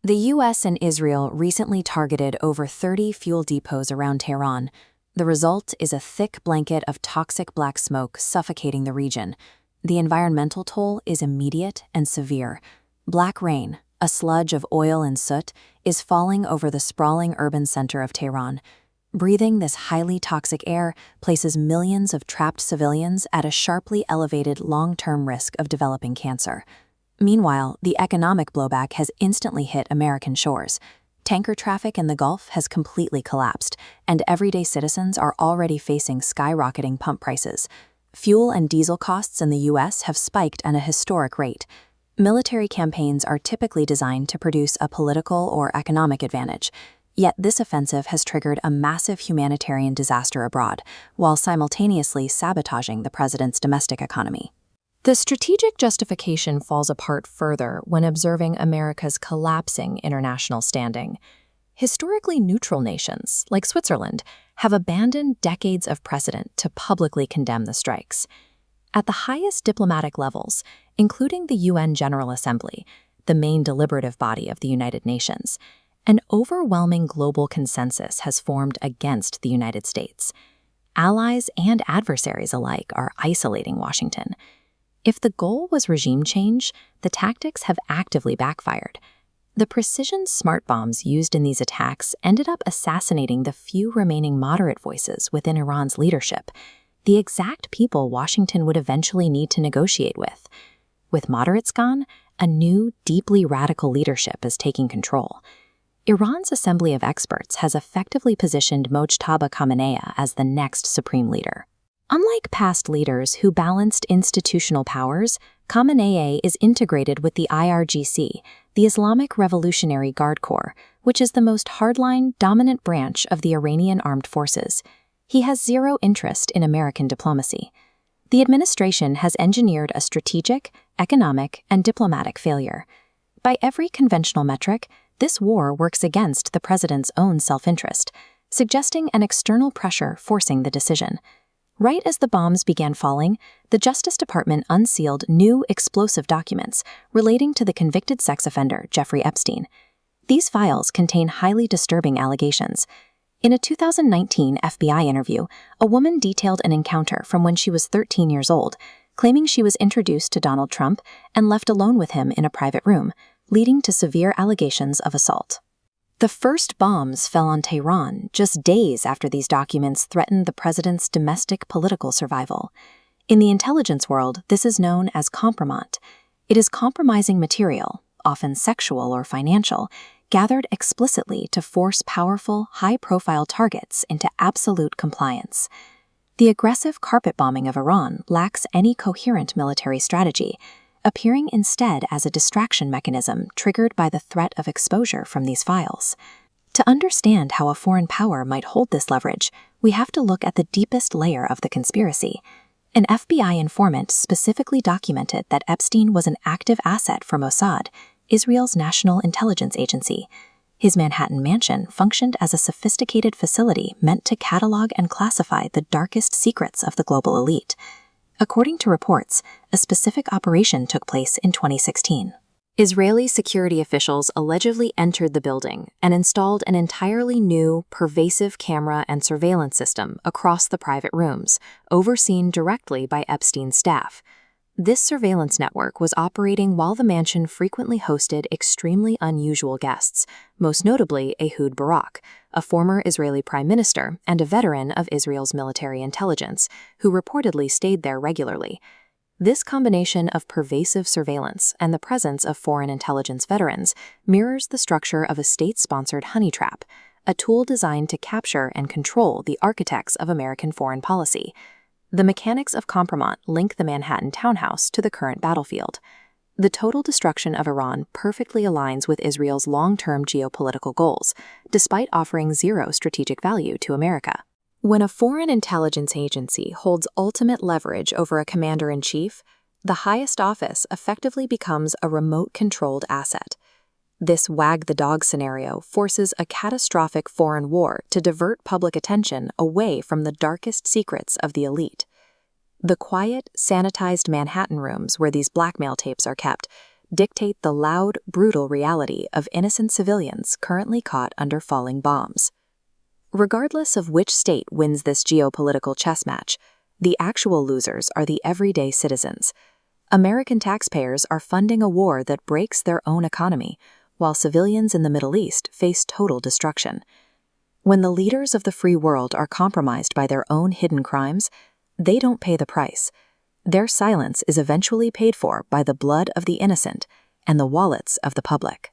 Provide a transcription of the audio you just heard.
The US and Israel recently targeted over 30 fuel depots around Tehran. The result is a thick blanket of toxic black smoke suffocating the region. The environmental toll is immediate and severe. Black rain, a sludge of oil and soot, is falling over the sprawling urban center of Tehran. Breathing this highly toxic air places millions of trapped civilians at a sharply elevated long-term risk of developing cancer. Meanwhile, the economic blowback has instantly hit American shores. Tanker traffic in the Gulf has completely collapsed, and everyday citizens are already facing skyrocketing pump prices. Fuel and diesel costs in the U.S. have spiked at a historic rate. Military campaigns are typically designed to produce a political or economic advantage. Yet this offensive has triggered a massive humanitarian disaster abroad, while simultaneously sabotaging the president's domestic economy. The strategic justification falls apart further when observing America's collapsing international standing. Historically neutral nations, like Switzerland, have abandoned decades of precedent to publicly condemn the strikes. At the highest diplomatic levels, including the UN General Assembly, the main deliberative body of the United Nations, an overwhelming global consensus has formed against the United States. Allies and adversaries alike are isolating Washington. If the goal was regime change, the tactics have actively backfired. The precision smart bombs used in these attacks ended up assassinating the few remaining moderate voices within Iran's leadership, the exact people Washington would eventually need to negotiate with. With moderates gone, a new, deeply radical leadership is taking control. Iran's Assembly of Experts has effectively positioned Mojtaba Khamenei as the next supreme leader. Unlike past leaders who balanced institutional powers, Khamenei is integrated with the IRGC, the Islamic Revolutionary Guard Corps, which is the most hardline, dominant branch of the Iranian armed forces. He has zero interest in American diplomacy. The administration has engineered a strategic, economic, and diplomatic failure. By every conventional metric, this war works against the president's own self-interest, suggesting an external pressure forcing the decision. Right as the bombs began falling, the Justice Department unsealed new explosive documents relating to the convicted sex offender Jeffrey Epstein. These files contain highly disturbing allegations. In a 2019 FBI interview, a woman detailed an encounter from when she was 13 years old, claiming she was introduced to Donald Trump and left alone with him in a private room, leading to severe allegations of assault. The first bombs fell on Tehran just days after these documents threatened the president's domestic political survival. In the intelligence world, this is known as compromat. It is compromising material, often sexual or financial, gathered explicitly to force powerful, high-profile targets into absolute compliance. The aggressive carpet bombing of Iran lacks any coherent military strategy, appearing instead as a distraction mechanism triggered by the threat of exposure from these files. To understand how a foreign power might hold this leverage, we have to look at the deepest layer of the conspiracy. An FBI informant specifically documented that Epstein was an active asset for Mossad, Israel's national intelligence agency. His Manhattan mansion functioned as a sophisticated facility meant to catalog and classify the darkest secrets of the global elite. According to reports, a specific operation took place in 2016. Israeli security officials allegedly entered the building and installed an entirely new, pervasive camera and surveillance system across the private rooms, overseen directly by Epstein's staff. This surveillance network was operating while the mansion frequently hosted extremely unusual guests, most notably Ehud Barak, a former Israeli prime minister and a veteran of Israel's military intelligence, who reportedly stayed there regularly. This combination of pervasive surveillance and the presence of foreign intelligence veterans mirrors the structure of a state-sponsored honey trap, a tool designed to capture and control the architects of American foreign policy. The mechanics of compromat link the Manhattan townhouse to the current battlefield. The total destruction of Iran perfectly aligns with Israel's long-term geopolitical goals, despite offering zero strategic value to America. When a foreign intelligence agency holds ultimate leverage over a commander-in-chief, the highest office effectively becomes a remote-controlled asset. This wag-the-dog scenario forces a catastrophic foreign war to divert public attention away from the darkest secrets of the elite. The quiet, sanitized Manhattan rooms where these blackmail tapes are kept dictate the loud, brutal reality of innocent civilians currently caught under falling bombs. Regardless of which state wins this geopolitical chess match, the actual losers are the everyday citizens. American taxpayers are funding a war that breaks their own economy, while civilians in the Middle East face total destruction. When the leaders of the free world are compromised by their own hidden crimes, they don't pay the price. Their silence is eventually paid for by the blood of the innocent and the wallets of the public.